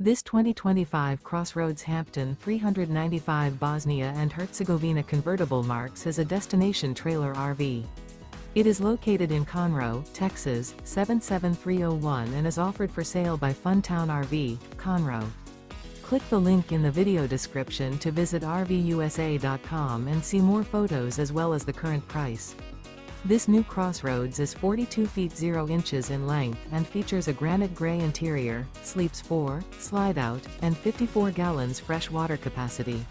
This 2025 CrossRoads Hampton 395 Bosnia and Herzegovina convertible marks as a destination trailer RV. It is located in Conroe, Texas, 77301 and is offered for sale by Funtown RV, Conroe. Click the link in the video description to visit RVUSA.com and see more photos as well as the current price. This new CrossRoads is 42 feet 0 inches in length and features a granite gray interior, sleeps 4, slide-out, and 54 gallons fresh water capacity.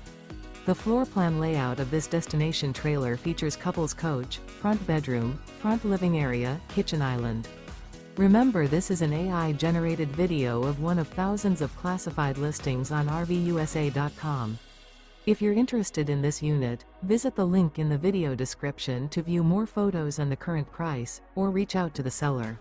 The floor plan layout of this destination trailer features couples coach, front bedroom, front living area, kitchen island. Remember, this is an AI-generated video of one of thousands of classified listings on RVUSA.com. If you're interested in this unit, visit the link in the video description to view more photos and the current price, or reach out to the seller.